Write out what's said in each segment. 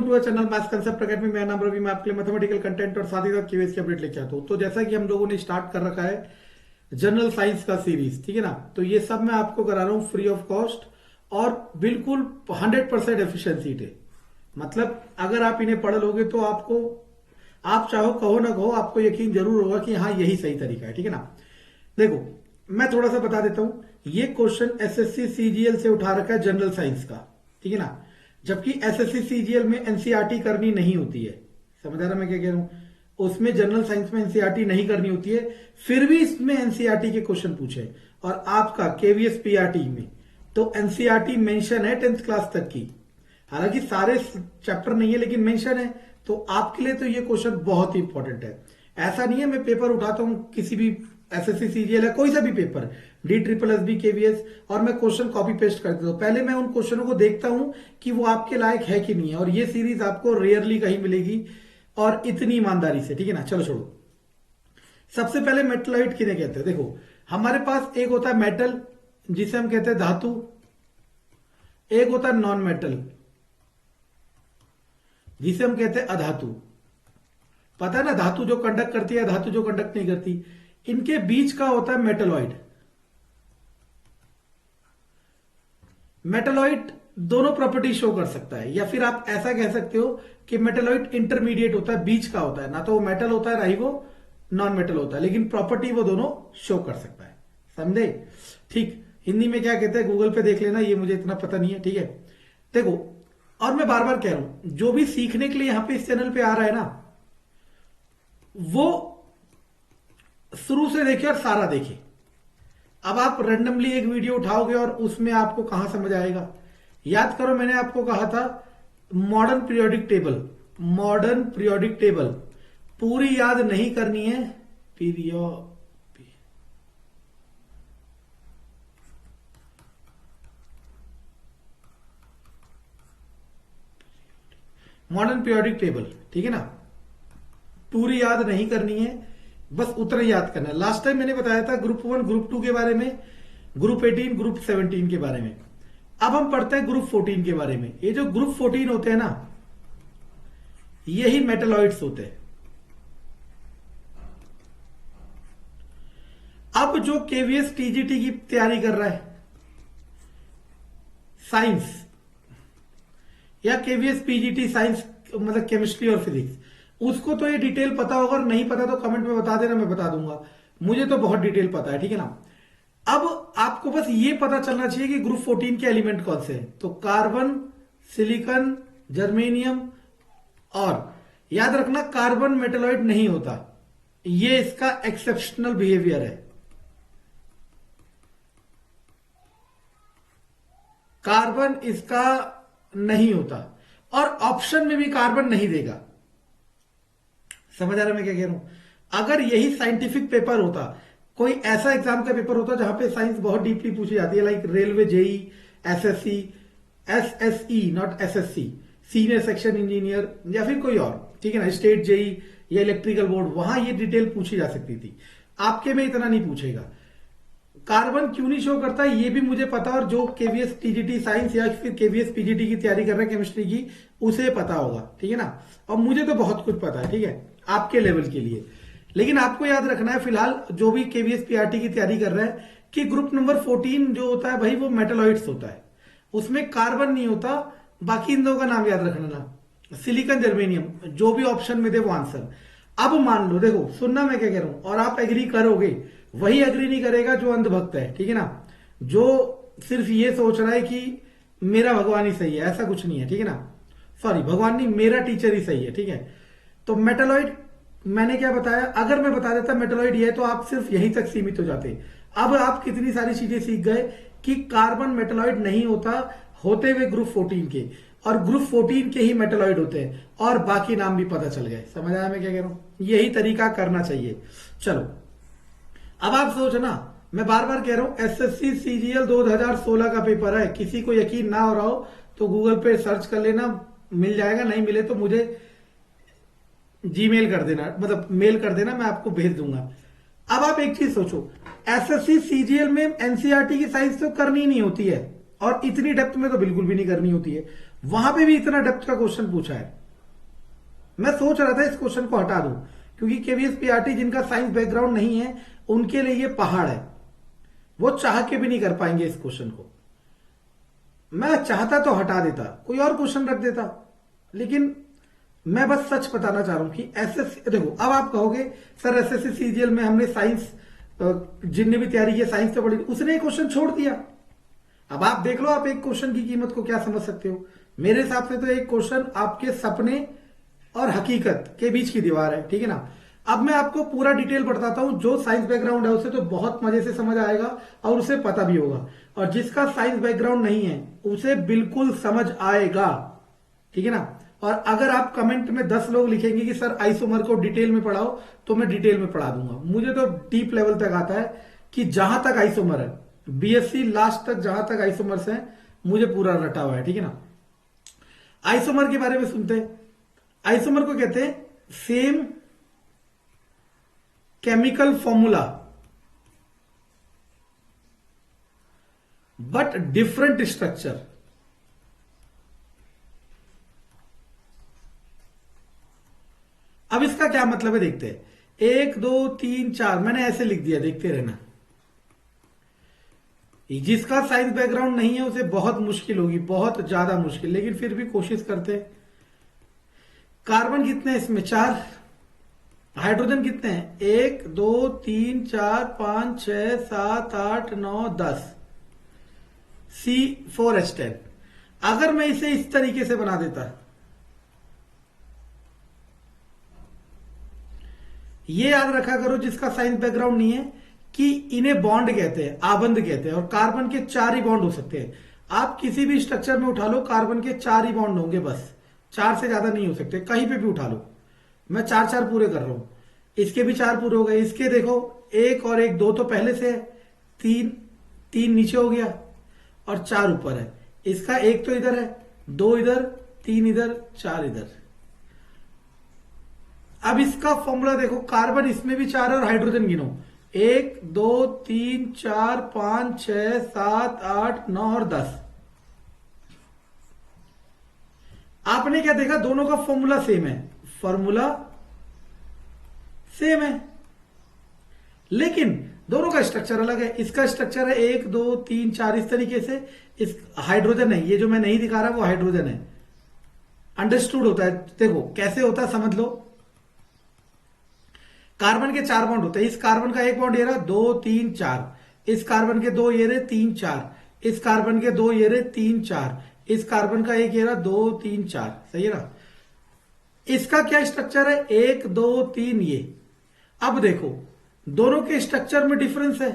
Welcome to a channel maths concept academy. मेरा नाम रवि, मैं आपके लिए मैथमेटिकल कंटेंट और साथ ही साथ क्यूएस की अपडेट लेके आता हूँ। तो जैसा कि हम लोगों ने स्टार्ट कर रखा है जनरल साइंस का सीरीज, ठीक है ना। तो ये सब मैं आपको करा रहा हूँ फ्री ऑफ कॉस्ट और बिल्कुल 100% एफिशिएंसी पे। मतलब अगर आप इन्हें पढ़ लोगे तो आपको, आप चाहो कहो ना कहो, आपको यकीन जरूर होगा कि हाँ यही सही तरीका है, ठीक है ना। देखो मैं थोड़ा सा बता देता हूं। ये क्वेश्चन एसएससी सीजीएल से उठा रखा है जनरल साइंस का, ठीक है ना। जबकि एसएससी सीजीएल में एनसीईआरटी करनी नहीं होती है। समझ आ रहा मैं क्या कह रहा हूं। उसमें जनरल साइंस में एनसीईआरटी नहीं करनी होती है, फिर भी इसमें एनसीईआरटी के क्वेश्चन पूछे। और आपका केवीएस पीआरटी में तो एनसीईआरटी मेंशन है 10th क्लास तक की। हालांकि सारे चैप्टर नहीं है लेकिन मेंशन है, तो आपके लिए तो ये क्वेश्चन बहुत ही इंपॉर्टेंट है। ऐसा नहीं है मैं पेपर उठाता हूं किसी भी एसएससी सीजीएल है कोई सा भी paper, D triple S B KVS, और मैं क्वेश्चन कॉपी पेस्ट कर देता हूं। पहले मैं उन क्वेश्चनों को देखता हूं कि वो आपके लायक है कि नहीं है, और ये सीरीज आपको रेयरली कहीं मिलेगी और इतनी ईमानदारी से, ठीक है ना। चलो छोड़ो। सबसे पहले मेटलॉइड किन्हें कहते हैं। देखो हमारे पास एक होता है मेटल जिसे हम कहते हैं धातु, एक होता है नॉन मेटल जिसे हम कहते हैं अधातु। पता है ना, धातु जो कंडक्ट करती है, धातु जो कंडक्ट नहीं करती। इनके बीच का होता है मेटलॉइड। मेटलॉइड दोनों प्रॉपर्टी शो कर सकता है, या फिर आप ऐसा कह सकते हो कि मेटलॉइड इंटरमीडिएट होता है, बीच का होता है। ना तो वो मेटल होता है ना ही वो नॉन मेटल होता है, लेकिन प्रॉपर्टी वो दोनों शो कर सकता है। समझे? ठीक। हिंदी में क्या कहते हैं गूगल पे देख लेना, ये मुझे इतना पता नहीं है, ठीक है। देखो, और मैं बार बार कह रहा हूं, जो भी सीखने के लिए यहां पे इस चैनल पे आ रहा है ना, वो शुरू से देखे और सारा देखे। अब आप रैंडमली एक वीडियो उठाओगे और उसमें आपको कहां समझ आएगा। याद करो, मैंने आपको कहा था modern periodic table, modern periodic table पूरी याद नहीं करनी है। मॉडर्न पीरियोडिक टेबल, ठीक है ना, पूरी याद नहीं करनी है, बस उतना याद करना है। लास्ट टाइम मैंने बताया था ग्रुप 1 ग्रुप 2 के बारे में, ग्रुप 18 ग्रुप 17 के बारे में। अब हम पढ़ते हैं ग्रुप 14 के बारे में। ये जो ग्रुप 14 होते हैं ना, यही मेटलॉइड्स होते हैं। अब जो केवीएस टीजीटी की तैयारी कर रहा है साइंस, या केवीएस पीजीटी साइंस मतलब केमिस्ट्री और फिजिक्स, उसको तो ये डिटेल पता होगा, और नहीं पता तो कमेंट में बता देना, मैं बता दूंगा। मुझे तो बहुत डिटेल पता है, ठीक है ना। अब आपको बस ये पता चलना चाहिए कि ग्रुप 14 के एलिमेंट कौन से हैं। तो कार्बन, सिलिकॉन, जर्मेनियम, और याद रखना कार्बन मेटलॉइड नहीं होता, ये इसका एक्सेप्शनल बिहेवियर है। कार्बन इसका नहीं होता, और ऑप्शन में भी कार्बन नहीं देगा। समझ आ रहा मैं क्या कह रहा हूं। अगर यही साइंटिफिक पेपर होता, कोई ऐसा एग्जाम का पेपर होता जहां पे साइंस बहुत डीपली पूछी जाती है, like railway JE, SSC, SSE not SSC, senior section engineer, या फिर कोई और, ठीक है ना, स्टेट जेई या इलेक्ट्रिकल बोर्ड, वहां ये डिटेल पूछी जा सकती थी। आपके में इतना नहीं पूछेगा। कार्बन क्यों नहीं शो करता ये भी मुझे पता, और जो केवीएस टीजीटी साइंस या फिर केवीएस पीजीटी की तैयारी कर रहे हैं केमिस्ट्री की, उसे पता होगा, ठीक है ना। और मुझे तो बहुत कुछ पता है, ठीक है, आपके लेवल के लिए। लेकिन आपको याद रखना है फिलहाल जो भी केवीएस पीआरटी की तैयारी कर रहा है, कि ग्रुप नंबर 14 जो होता है भाई, वो मेटलॉइड्स होता है, उसमें कार्बन नहीं होता। बाकी इन दो का नाम याद रखना ना, सिलिकॉन, जर्मेनियम, जो भी ऑप्शन में दे वो आंसर। अब मान लो, देखो सुनना मैं क्या कह रहा हूं, और आप एग्री करोगे, वही एग्री नहीं करेगा जो अंधभक्त है, ठीक है ना, जो सिर्फ ये सोच रहा है कि मेरा भगवान ही सही है। ऐसा कुछ नहीं है, ठीक है ना। सॉरी, भगवान नहीं, मेरा टीचर ही सही है, ठीक है। तो मेटलॉइड मैंने क्या बताया, अगर मैं बता देता मेटलॉइड ये है तो आप सिर्फ यहीं तक सीमित हो जाते। अब आप कितनी सारी चीजें सीख गए कि कार्बन मेटलॉइड नहीं होता, होते हुए ग्रुप 14 के, और ग्रुप 14 के ही मेटलॉइड होते हैं, और बाकी नाम भी पता चल गए। समझ आया मैं क्या कह रहा हूं। यही तरीका करना चाहिए। चलो, अब आप सोचना, मैं बार बार कह रहा हूं एसएससी सीजीएल 2016 का पेपर है। किसी को यकीन ना हो रहा हो तो गूगल पे सर्च कर लेना, मिल जाएगा। नहीं मिले तो मुझे जीमेल कर देना, मतलब मेल कर देना, मैं आपको भेज दूंगा। अब आप एक चीज सोचो, एसएससी सीजीएल में एनसीईआरटी की साइंस तो करनी नहीं होती है, और इतनी डेप्थ में तो बिल्कुल भी नहीं करनी होती है। वहां पे भी इतना डेप्थ का क्वेश्चन पूछा है। मैं सोच रहा था इस क्वेश्चन को हटा दूं, क्योंकि केवीएस पीआरटी जिनका साइंस बैकग्राउंड नहीं है उनके लिए ये पहाड़ है, वो चाह के भी नहीं कर पाएंगे इस क्वेश्चन को। मैं चाहता तो हटा देता, कोई और क्वेश्चन रख देता, लेकिन मैं बस सच बताना चाह रहा हूं कि एसएससी, देखो अब आप कहोगे सर एसएससी सीजीएल में हमने साइंस, जिनने भी तैयारी की साइंस तो पढ़ी, उसने एक क्वेश्चन छोड़ दिया। अब आप देख लो आप एक क्वेश्चन की कीमत को क्या समझ सकते हो। मेरे हिसाब से तो एक क्वेश्चन आपके सपने और हकीकत के बीच की दीवार है, ठीक है ना। अब मैं आपको पूरा डिटेल बताता हूं, जो साइंस बैकग्राउंड है उसे तो बहुत मजे से समझ आएगा और उसे पता भी होगा, और जिसका साइंस बैकग्राउंड नहीं है उसे बिल्कुल समझ आएगा, ठीक है ना। और अगर आप कमेंट में 10 लोग लिखेंगे कि सर आइसोमर को डिटेल में पढ़ाओ, तो मैं डिटेल में पढ़ा दूंगा। मुझे तो डीप लेवल तक आता है कि जहां तक आइसोमर है, बीएससी लास्ट तक जहां तक आइसोमर्स है मुझे पूरा रटा हुआ है, ठीक है ना। आइसोमर के बारे में सुनते हैं। आइसोमर को कहते हैं same chemical formula but different structure. अब इसका क्या मतलब है देखते हैं। 1 2 3 4 मैंने ऐसे लिख दिया, देखते रहना। जिसका साइंस बैकग्राउंड नहीं है उसे बहुत मुश्किल होगी, बहुत ज्यादा मुश्किल, लेकिन फिर भी कोशिश करते हैं। कार्बन कितने हैं इसमें? 4। हाइड्रोजन कितने हैं? 1 2 3 4 5 6 7 8 9 10। C4H10। अगर मैं इसे इस तरीके से बना देता, ये याद रखा करो जिसका साइंस बैकग्राउंड नहीं है कि इन्हें बॉन्ड कहते हैं, आबंध कहते हैं, और कार्बन के 4 ही बॉन्ड हो सकते हैं। आप किसी भी स्ट्रक्चर में उठा लो, कार्बन के 4 ही बॉन्ड होंगे, बस 4 से ज्यादा नहीं हो सकते, कहीं पे भी उठा लो। मैं 4 पूरे कर रहा हूं, इसके भी 4 पूरे हो गए। इसके देखो 1 और 1 2 तो पहले से है, 3 नीचे हो गया और 4 ऊपर है। इसका 1 तो इधर है, 2 इधर, 3 इधर, 4 इधर। अब इसका फॉर्मूला देखो, कार्बन इसमें भी 4 है और हाइड्रोजन गिनो, 1 2 3 4 5 6 7 8 9 और 10। आपने क्या देखा, दोनों का फॉर्मूला सेम है, फॉर्मूला सेम है, लेकिन दोनों का स्ट्रक्चर अलग है। इसका स्ट्रक्चर है 1 2 3 4 इस तरीके से। इस हाइड्रोजन है, ये जो मैं नहीं दिखा रहा वो हाइड्रोजन है। अंडरस्टूड होता है, देखो कैसे होता है समझ लो। कार्बन के 4 बॉन्ड होते हैं, इस कार्बन का 1 बॉन्ड ये रहा 2 3 4, इस कार्बन के 2 ये रहे 3 4, इस कार्बन के 2 ये रहे 3 4, इस कार्बन का 1 ये रहा 2 3 4, सही है ना। इसका क्या स्ट्रक्चर है? 1 2 3 ये। अब देखो दोनों के स्ट्रक्चर में डिफरेंस है,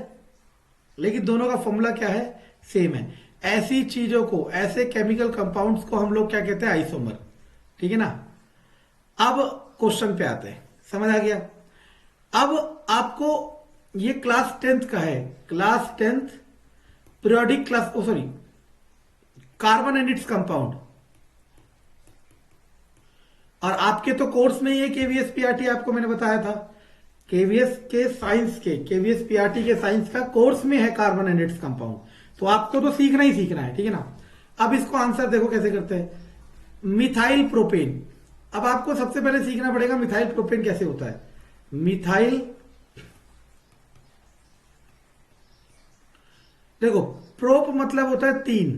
लेकिन दोनों का फॉर्मूला क्या है? सेम है। ऐसी चीजों को, ऐसे केमिकल कंपाउंड्स को हम लोग क्या कहते हैं? आइसोमर, ठीक है ना। अब क्वेश्चन पे आते हैं, समझ आ गया। अब आपको ये क्लास 10th का है, class 10th periodic class, sorry carbon and its compound, और आपके तो कोर्स में ही है केवीएस पीआरटी, आपको मैंने बताया था केवीएस के साइंस के, केवीएस पीआरटी के साइंस का कोर्स में है कार्बन एंड इट्स कंपाउंड, तो आपको तो सीखना ही सीखना है, ठीक है ना। अब इसको आंसर देखो कैसे करते हैं। मिथाइल प्रोपेन, अब आपको सबसे पहले सीखना पड़ेगा मिथाइल प्रोपेन कैसे होता है। मिथाइल, देखो प्रोप मतलब होता है 3,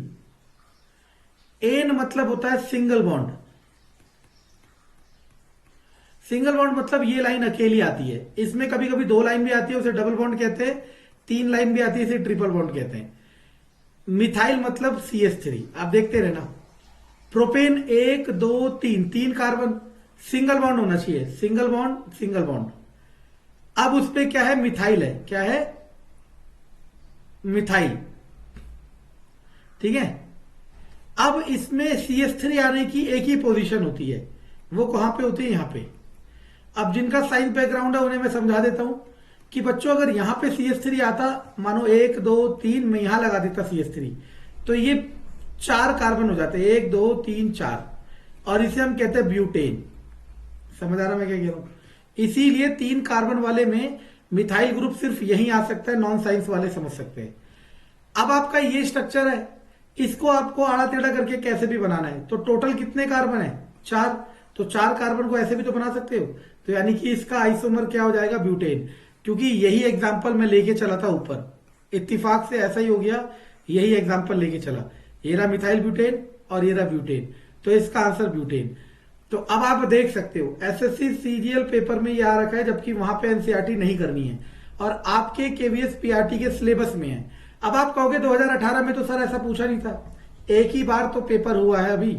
एन मतलब होता है सिंगल बॉन्ड। सिंगल बॉन्ड मतलब ये लाइन अकेली आती है, इसमें कभी कभी 2 लाइन भी आती है, उसे डबल बॉन्ड कहते हैं, 3 लाइन भी आती है, इसे ट्रिपल बॉन्ड कहते हैं। मिथाइल मतलब CH3, आप देखते रहना। प्रोपेन 1 2 3 कार्बन, सिंगल बॉन्ड होना चाहिए, सिंगल बॉन्ड सिंगल बॉन्ड। अब उस पे क्या है? मिथाइल है, क्या है? मिथाइल, ठीक है। अब इसमें CH3 आने की एक ही पोजीशन होती है, वो कहां पे होती है? यहां पे। अब जिनका साइंस बैकग्राउंड है उन्हें मैं समझा देता हूं कि बच्चों अगर यहां पे CH3 आता, मानो 1 2 3 मैं यहां लगा देता CH3, तो ये 4 कार्बन हो जाते हैं, 1 2 3 4, और इसे हम कहते हैं ब्यूटेन। समझ आ रहा मैं क्या कह रहा हूं? इसीलिए 3 कार्बन वाले में मिथाइल ग्रुप सिर्फ यहीं आ सकता है, नॉन साइंस वाले समझ सकते हैं। अब आपका ये स्ट्रक्चर है, इसको आपको आड़ा टेढ़ा करके कैसे भी बनाना है। तो टोटल कितने कार्बन है? 4। तो 4 कार्बन को ऐसे भी तो बना सकते हो। तो यानी कि इसका आइसोमर क्या हो जाएगा? ब्यूटेन। क्योंकि यही एग्जाम्पल मैं लेके चला था ऊपर, इत्तेफाक से ऐसा ही हो गया, यही एग्जाम्पल लेके चला। ये रहा मिथाइल ब्यूटेन और ये रहा ब्यूटेन, तो इसका आंसर ब्यूटेन। तो अब आप देख सकते हो एसएससी सीजीएल पेपर में ये आ रखा है, जबकि वहां पे एनसीईआरटी नहीं करनी है और आपके केवीएस पीआरटी के सिलेबस में है। अब आप कहोगे 2018 में तो सर ऐसा पूछा नहीं था, एक ही बार तो पेपर हुआ है अभी,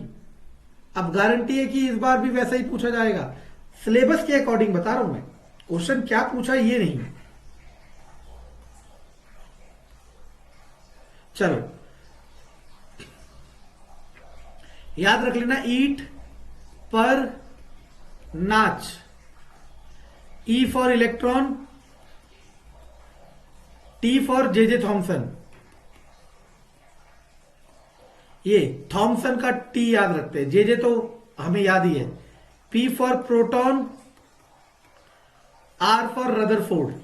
अब गारंटी है कि इस बार भी वैसा ही पूछा जाएगा। सिलेबस के अकॉर्डिंग बता रहा हूं मैं, क्वेश्चन क्या पूछा ये नहीं। चलो याद रख लेना, ईट पर नाच, E for electron, T for J Thomson. ये थॉमसन का टी याद रखते हैं, जे तो हमें याद ही है। P for proton, R for Rutherford,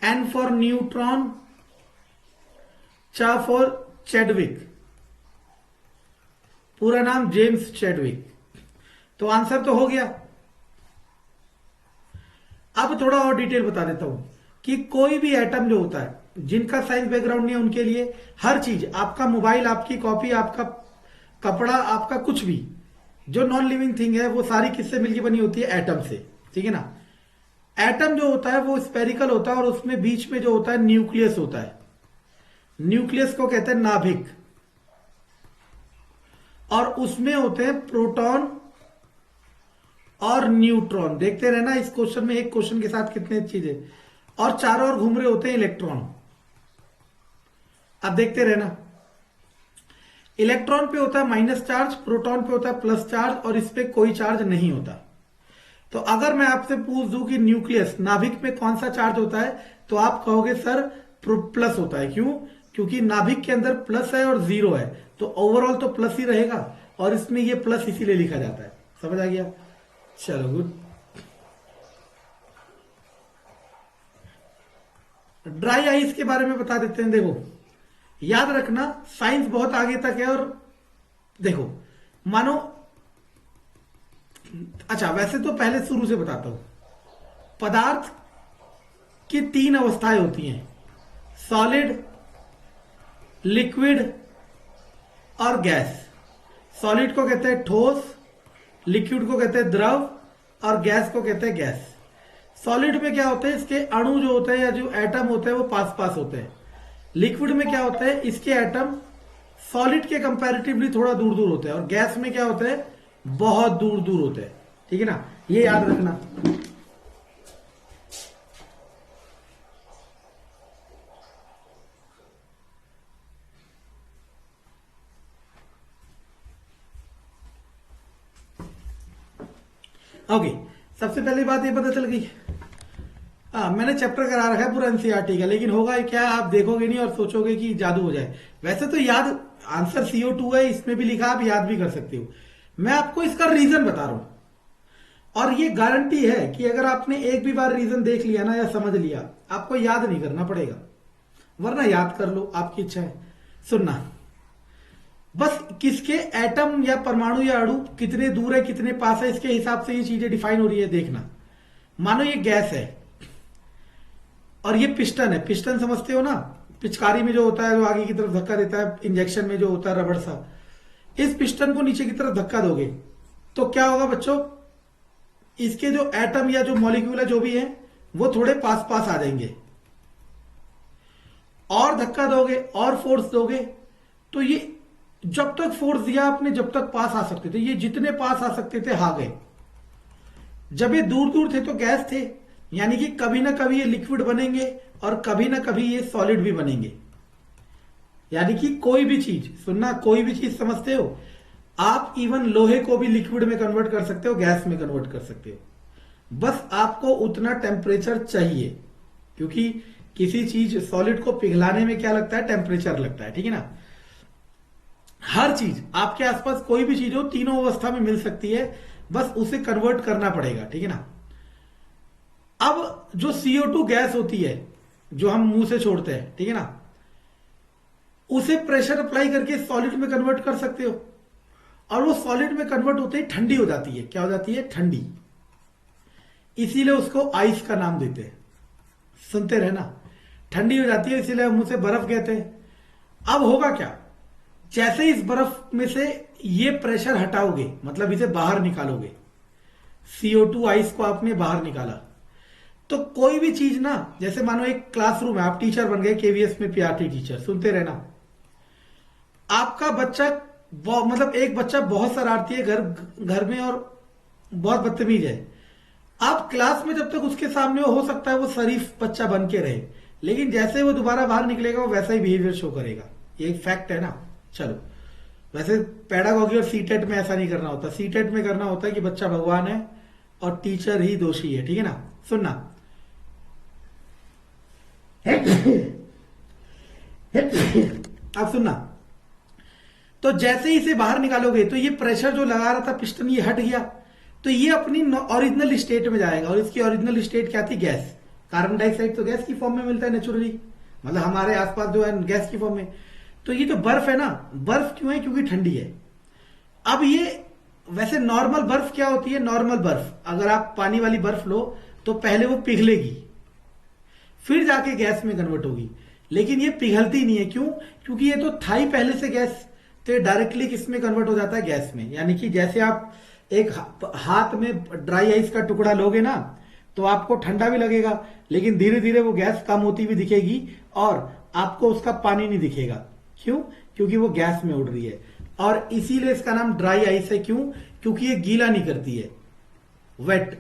N for neutron, च फॉर चैडविक, पूरा नाम जेम्स चैडविक। तो आंसर तो हो गया। अब थोड़ा और डिटेल बता देता हूं कि कोई भी एटम जो होता है, जिनका साइंस बैकग्राउंड नहीं है उनके लिए हर चीज, आपका मोबाइल, आपकी कॉपी, आपका कपड़ा, आपका कुछ भी जो नॉन लिविंग थिंग है, वो सारी किससे मिलकर बनी होती है? एटम से, ठीक है ना। एटम जो होता है वो स्पेरिकल होता है और उसमें बीच में जो होता है न्यूक्लियस होता है। न्यूक्लियस को कहते हैं नाभिक, और उसमें होते हैं प्रोटॉन और न्यूट्रॉन। देखते रहना इस क्वेश्चन में, एक क्वेश्चन के साथ कितने चीजें, और चारों ओर घूम रहे होते हैं इलेक्ट्रॉन। अब देखते रहना, इलेक्ट्रॉन पे होता है माइनस चार्ज, प्रोटॉन पे होता है प्लस चार्ज, और इस पे कोई चार्ज नहीं होता। तो अगर मैं आपसे पूछ दूं कि न्यूक्लियस, नाभिक में कौन सा चार्ज होता है, तो आप कहोगे सर प्लस होता है। क्यों? क्योंकि नाभिक के अंदर प्लस है और जीरो है, तो ओवरऑल तो प्लस ही रहेगा, और इसमें ये प्लस इसीलिए लिखा जाता है। समझ आ गया? चलो गुड। ड्राई आइस के बारे में बता देते हैं। देखो याद रखना, साइंस बहुत आगे तक है, और देखो मानो, अच्छा वैसे तो पहले शुरू से बताता हूं। पदार्थ की 3 अवस्थाएं होती हैं, सॉलिड, लिक्विड और गैस। सॉलिड को कहते हैं ठोस, लिक्विड को कहते हैं द्रव, और गैस को कहते हैं गैस। सॉलिड में क्या होता है, इसके अणु जो होते हैं या जो एटम होते हैं वो पास पास होते हैं। लिक्विड में क्या होता है, इसके एटम सॉलिड के कंपैरेटिवली थोड़ा दूर दूर होते हैं, और गैस में क्या होता है, बहुत दूर दूर होते हैं। ठीक है ना, ये याद रखना। ओके, सबसे पहली बात ये पता चल गई। मैंने चैप्टर करा रखा है पूरा एनसीईआरटी का, लेकिन होगा क्या, आप देखोगे नहीं और सोचोगे कि जादू हो जाए। वैसे तो याद, आंसर CO2 है, इसमें भी लिखा, आप याद भी कर सकते हो। मैं आपको इसका रीजन बता रहा हूं, और ये गारंटी है कि अगर आपने एक भी बार रीजन देख लिया ना या समझ लिया, आपको याद नहीं करना पड़ेगा, वरना याद कर लो, आपकी इच्छा है। सुनना, बस किसके एटम या परमाणु या अणु कितने दूर है, कितने पास है, इसके हिसाब से ये चीजें डिफाइन हो रही है। देखना, मानो ये गैस है और ये पिस्टन है। पिस्टन समझते हो ना, पिचकारी में जो होता है, जो आगे की तरफ धक्का देता है, इंजेक्शन में जो होता है रबड़ सा। इस पिस्टन को नीचे की तरफ धक्का दोगे तो क्या होगा बच्चों, इसके जो एटम या जो मॉलिक्यूल है जो भी है, वो थोड़े पास पास आ जाएंगे। और धक्का दोगे और फोर्स दोगे तो ये, जब तक फोर्स दिया आपने, जब तक पास आ सकते थे, ये जितने पास आ सकते थे आ गए। जब ये दूर दूर थे तो गैस थे, यानी कि कभी ना कभी ये लिक्विड बनेंगे और कभी ना कभी ये सॉलिड भी बनेंगे। यानी कि कोई भी चीज, सुनना, कोई भी चीज समझते हो आप, इवन लोहे को भी लिक्विड में कन्वर्ट कर सकते हो, गैस में कन्वर्ट कर सकते हो। बस आपको उतना टेम्परेचर चाहिए, क्योंकि किसी चीज सॉलिड को पिघलाने में क्या लगता है, टेम्परेचर लगता है। ठीक है ना, हर चीज आपके आसपास कोई भी चीज हो, तीनों अवस्था में मिल सकती है, बस उसे कन्वर्ट करना पड़ेगा। ठीक है ना। अब जो CO2 गैस होती है, जो हम मुंह से छोड़ते हैं, ठीक है ना, उसे प्रेशर अप्लाई करके सॉलिड में कन्वर्ट कर सकते हो। और वो सॉलिड में कन्वर्ट होते ही ठंडी हो जाती है। क्या हो जाती है? ठंडी। इसीलिए उसको आइस का नाम देते हैं। सुनते रहना, ठंडी हो जाती है, इसीलिए हम उसे बर्फ कहते हैं। अब होगा क्या, जैसे इस बर्फ में से ये प्रेशर हटाओगे, मतलब इसे बाहर निकालोगे, CO2 आइस को आपने बाहर निकाला, तो कोई भी चीज ना, जैसे मानो एक क्लासरूम है, आप टीचर बन गए KVS में, PRT टीचर, सुनते रहना। आपका बच्चा मतलब एक बच्चा बहुत शरारती है घर में और बहुत बदतमीज है। आप क्लास में जब तक उसके सामने हो सकता है वो शरीफ बच्चा बन के रहे, लेकिन जैसे वो दोबारा बाहर निकलेगा वो वैसा ही बिहेवियर शो करेगा। ये एक फैक्ट है ना। चलो, वैसे पेडागॉजी और सीटेट में ऐसा नहीं करना होता। सीटेट में करना होता है कि बच्चा भगवान है और टीचर ही दोषी है, ठीक है ना। सुनना, अब सुनना, तो जैसे ही इसे बाहर निकालोगे तो ये प्रेशर जो लगा रहा था पिस्टन, ये हट गया, तो ये अपनी ओरिजिनल स्टेट में जाएगा। और इसकी ओरिजिनल स्टेट क्या थी? गैस। कार्बन डाइऑक्साइड तो गैस की फॉर्म में मिलता है नेचुरली, मतलब हमारे आसपास जो है गैस की फॉर्म में। तो ये जो बर्फ है ना, बर्फ क्यों है? क्योंकि ठंडी है। अब ये वैसे नॉर्मल बर्फ क्या होती है? नॉर्मल बर्फ, अगर आप पानी वाली बर्फ लो तो पहले वो पिघलेगी, फिर जाके गैस में कन्वर्ट होगी। लेकिन ये पिघलती नहीं है। क्यों? क्योंकि ये तो था ही पहले से गैस, तो ये डायरेक्टली किसमें कन्वर्ट हो जाता है? गैस में। यानी कि जैसे आप एक हाथ में ड्राई आइस का टुकड़ा लोगे ना, तो आपको ठंडा भी लगेगा, लेकिन धीरे धीरे वो गैस कम होती हुई दिखेगी और आपको उसका पानी नहीं दिखेगा। क्यों? क्योंकि वो गैस में उड़ रही है। और इसीलिए इसका नाम ड्राई आइस है। क्यों? क्योंकि ये गीला नहीं करती है, वेट,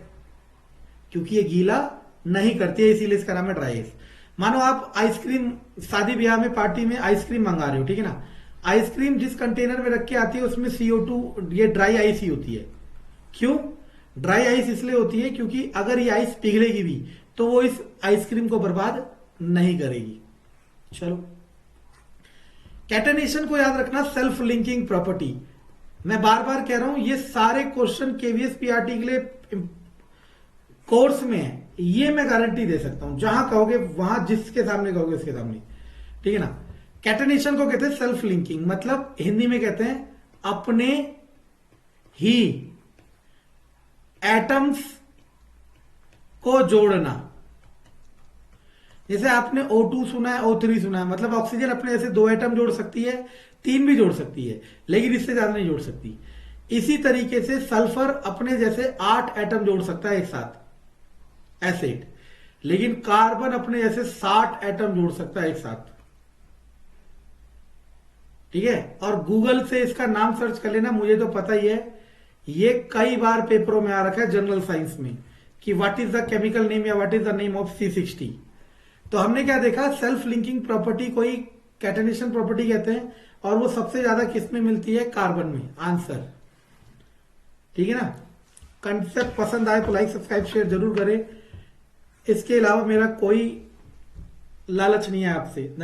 क्योंकि ये गीला नहीं करती है, इसीलिए इसका नाम है ड्राई आइस। मानो आप आइसक्रीम, शादी ब्याह में, पार्टी में आइसक्रीम मंगा रहे हो, ठीक है ना, आइसक्रीम जिस कंटेनर में रख के आती है उसमें CO2, ये ड्राई आइस ही होती है। क्यों ड्राई आइस? इसलिए होती है क्योंकि अगर ये आइस पिघलेगी भी तो वो इस आइसक्रीम को बर्बाद नहीं करेगी। चलो, कैटेनेशन को याद रखना, सेल्फ लिंकिंग प्रॉपर्टी। मैं बार बार कह रहा हूं, ये सारे क्वेश्चन KVS PRT के लिए कोर्स में है, ये मैं गारंटी दे सकता हूं। जहां कहोगे वहां, जिसके सामने कहोगे उसके सामने, ठीक है ना। कैटेनेशन को कहते हैं सेल्फ लिंकिंग, मतलब हिंदी में कहते हैं अपने ही एटम्स को जोड़ना। जैसे आपने O2 सुना है, O3 सुना है, मतलब ऑक्सीजन अपने ऐसे 2 एटम जोड़ सकती है, 3 भी जोड़ सकती है, लेकिन इससे ज्यादा नहीं जोड़ सकती। इसी तरीके से सल्फर अपने जैसे 8 एटम जोड़ सकता है एक साथ, एसिड, लेकिन कार्बन अपने जैसे 60 एटम जोड़ सकता है एक साथ, ठीक है। और गूगल से इसका नाम सर्च कर लेना, मुझे तो पता ही है, ये कई बार पेपरों में आ रखा है जनरल साइंस में, कि what is the chemical name या what is the name of C60। तो हमने क्या देखा, सेल्फ लिंकिंग प्रॉपर्टी को ही कैटेनेशन प्रॉपर्टी कहते हैं, और वो सबसे ज्यादा किस में मिलती है? कार्बन में। आंसर, ठीक है ना। कंसेप्ट पसंद आए तो लाइक सब्सक्राइब शेयर जरूर करें। इसके अलावा मेरा कोई लालच नहीं है आपसे।